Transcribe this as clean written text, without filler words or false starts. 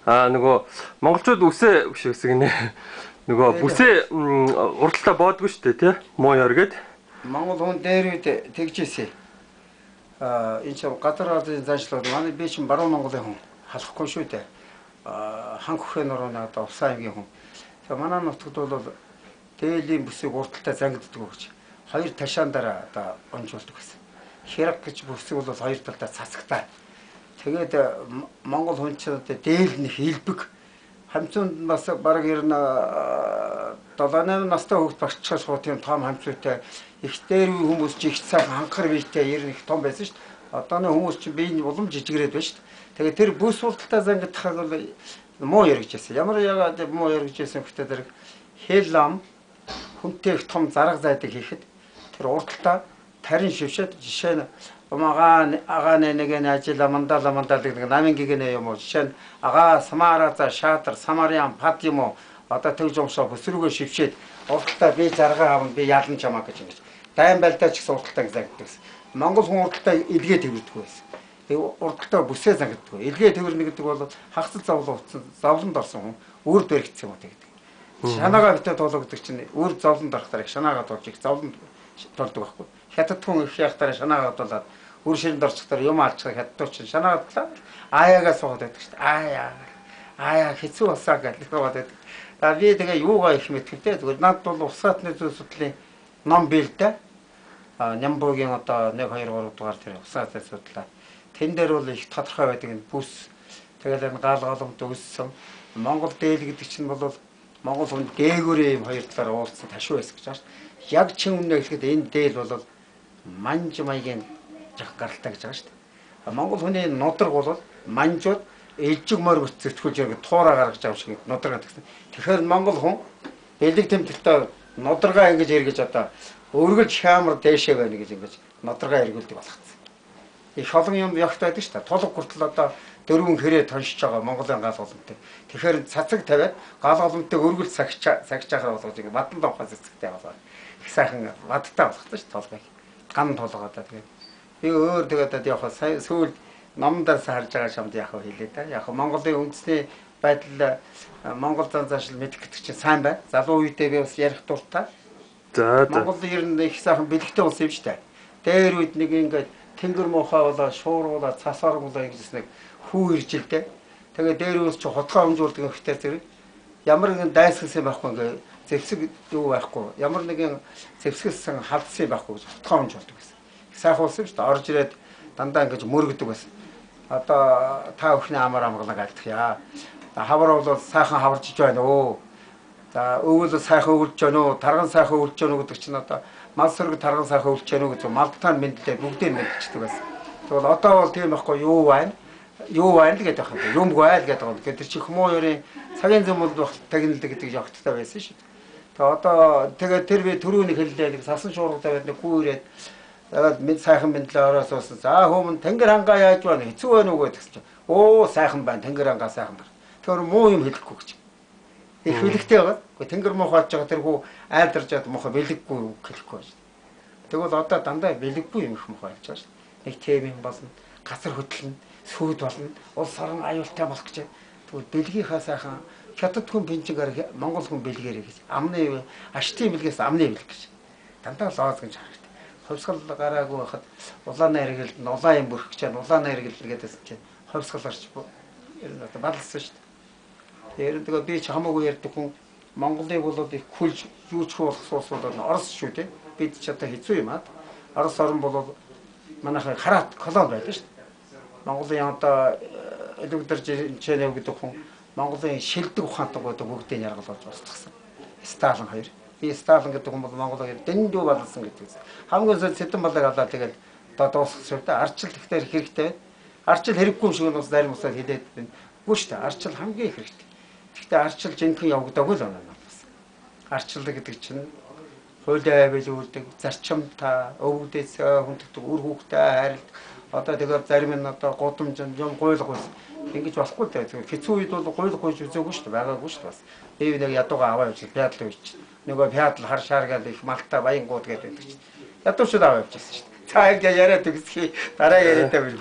нөгөө монголчууд үсээ биш гэсэн гинэ. Нөгөө бүсээ урдталтаа боодгүй шүү дээ, тий? Муу ёр гэд. Монгол хүн дээр үед тэгжээсэй. Энэ ч гадар алын заншлууд манай би чинь баруун Монголын хүн халахгүй шүү дээ. Хан бүхэн орно одоо Усаа аймгийн хүн. За манай нутагт бол дээлийн бүсийг урдталтаа зангиддаг гэж. Хоёр ташаандараа одоо онжуулдаг гэсэн. Хэрэг гэж бүсийг бол хоёр талдаа цацагтай. Тэгээд Монгол хүн чинь дээл нь хилбэг. Хамцуунд нас бараг 7-8 настай хүүхд багчаас гоо тийм том хамцуутай их дээр үе хүмүүс ч их сайхан ханхар биетэй их том байсан шүү дээ. Одооны хүмүүс чинь бие нь улам жижигрээд байна шүү дээ. Тэгээд тэр бүс урдталтаа зангидахаг бол муу яригчээсэн. Ямар яагаад муу яригчээсэн гэхдээ тэр хэл ам хүнтэй их том зарга зайдаг хийхэд тэр урдталтаа тарин шившээд жишээ нь агаа нэг ажил мандала гэдэг намын гэгнэ юм уу жишээ нь агаа самара за шаатар самариан пад юм уу одоо тэгж юмшаа бүсрүүгээ шившээд урдталтаа би заргаа авна би ялан чамаа гэж ингэж дайм байлдаа ч гэсэн урдталтаа зангиддаг гэсэн. Монгол хүн урдталтаа илгээ тэрвэрдэг байсан. Тэг урдталтаа бүсээ зангиддаг. Илгээ тэрвэрнэ гэдэг бол хагцад зовлонд орсон хүн өөр бэрхтсэн юм гэдэг. Шанаага битээ туулдаг чинь өөр зовлонд орохтаар их шанаага туулж их зовлонд толдог байхгүй. Хятад хүн их яхтаар шанаага туулаад үр ширэнд орчихдоор юм алчгаа хятадууд чинь шанаага талаа аяагаа суугаад байдаг шүү дээ. Аяа хэцүү усаа гэдэг суугаад байдаг. Би тэгээ юугаа их мэдвэтэй зүгээр над бол усаатны зүй судлалын ном бэлдээ. Нямбугийн одоо 1 2 3 дугаар тэр усаатны судлаа. Тэн дээр бол их тодорхой байдаг энэ бүс тэгэл энэ гал голомт өссөн Монгол дээл гэдэг чинь бол Монгол хүн дээгүүрээ юм хоёр талаар уулзсан ташуу байсан гэж байна. Яг чин үнэ гэхэд энэ дээл бол манж маягийн жах гаралтай гэж байгаа шүү дээ. Монгол хүний нодрог бол манжууд ээлжиг морь зэтгүүлж яг туураа гаргаж авах шиг нодрог гэсэн. Тэгэхээр Монгол хүн бэлэг тэмдэлтэй нодоргоо ингэж эргэж одоо өргөж хаамар дээшээ байна гэж ингэж нодоргоо эргүүлдэг болгоцсон. Их олон юм ягтай байдаг шүү дээ. Тулг хүртэл одоо дөрвөн хэрэг тоншиж байгаа Монголын гал голомтой. Тэгэхээр цацаг тавиад гал голомтой өргөл цагчаахаар болгож ингэ бадан давхаас цэцэгтэй болоо. Их сайхан бадтай болгоцсон шүү толгойг. Ган толгоо одоо тэгээд би өөр тэгээд яг сүүл номдоос харж байгаа шамд яг хэлээ да. Яг Монголын үндэсний байдал Монгол зан заншил мэдэх гэдэг чинь сайн байна. Залуу үедээ би бас ярих дуртай. За Монгол ер нь их сайхан бэлэгтэй улс юм шүү дээ. Дээр үед нэг ингээд тэнгэр муухай болоо шуургуулаа цасааргуулаа гэж нэг хүү иржилдэ. Тэгээд дээр үс чи хотгоо амжуулдаг ихтэй зэрэг ямар нэгэн дайсгалсан байхгүй ингээд зэвсэг юу байхгүй. Ямар нэгэн зэвсгэлсэн халдсан байхгүй гэж хотгоо амжуулдаг гэсэн. Сайхан улс юм шүү дээ. Орж ирээд дандаа ингэж мөргөдөг байсан. Одоо та бүхний амар амгалаг алдахъя. Хавар бол сайхан хаварж байна өө. За өвөл сайхан өвлж байна уу? Тарган сайхан өвлж байна уу гэдэг чинь одоо мал сөрөг тарган сайхан өвлж байна уу гэж малтаан мэдлээ бүгдийг мэдчихдэг байсан. Тэгвэл одоо бол тийм байхгүй юу байна? Юу байна л гэдэг юм. Юмгүй айл гэдэг юм. Тэр чи хүмүүрийн цагийн зам бол тагналдаг гэдэг явцтай байсан шүү дээ. Тэгээ одоо тэгээд тэр би түрүүний хэллээ сасан шуургатай байдаг хүү ирээд тэгээд мэд сайхан мэдлээ ороос уусан. За хүмүүс тэнгэр хангаа яаж байна? Хэцүү байна уу гэдэг чинь. Оо сайхан байна. Тэнгэр хангаа сайхан байна. Тэр муу юм хэлэхгүй гэж. Их бэлэгтэй байгаа. Гэхдээ тэнгэр муу хааж байгаа тэр хүү айлдаржаад муухай бэлэггүй хэлэхгүй байна. Тэгвэл одоо дандаа бэлэггүй юм их муухай болж байгаа шүү. Нэг тийм юм болно. Газар хөдлөн, сүйд болно. Улс орон аюултай болох гэж. Тэгвэл бэлгийнхаа сайхан хятад хүн бенчигээр Монгол хүн бэлгээрээ гэж. Амны аштын бэлгээс амны бэлг гэж. Дандаа лооз гэж харагдав. Ховсгал гараагүй байхад улааны хэрэгэлд нь улаан юм бүрх гэж улааны хэрэгэл гэдээс чинь ховсгал гарч ер нь одоо бадлсан шүү дээ. Тэр тэгээ би ч хамаагүй ярьдаг хүн Монголыг болоод их хүлж юуч болох суусууд нь Орос шүү дээ. Бид ч одоо хэцүү юм аа. Орос орн болоод манайхаа хараат колон байдаг шүү дээ. Монголын одоо элегдэр жинчэнэ гэдэг хүн Монголын шилдэг ухаантай гэдэг бүгдийг яргалуулж устгасан. Сталин хоёр. Би Сталин гэдэг хүн бол Монголыг дэндүү балсан гэдэг. Хамгийн сүүлд Сэдэн балыг аваад тэгээд одоо дуусгах шүү дээ. Арчил ихтэй хэрэгтэй. Арчил хэрэггүй юм шиг нь бас зарим усаад хилээд байна. Үгүй шүү дээ. Арчил хамгийн их хэрэгтэй. Гэхдээ арчил жинхэнэ явагдаагүй л байна надаас. Арчил гэдэг чинь хуулиа биелүүлдэг, зарчимтай, өвгдөөс хүндэгдэг, үр хүүхдэд хайрлах. Одоо тэгээд зарим нь одоо гудамж юм гуйлах байсан. Ингэж болохгүй дээ. Хэцүү үед бол гуйлах гуйж үзээгүй шүү дээ. Байгаагүй шүү дээ бас. Би нэг ядуугаа аваа явж пяадлаа үйч. Нөгөө пяадл хар шааргаад их малта баянгууд гэдэг чинь. Ядуучуд аваа явжсэн шүү дээ. Цаа ингэ яриад үгсхий дараа яриад тавьж.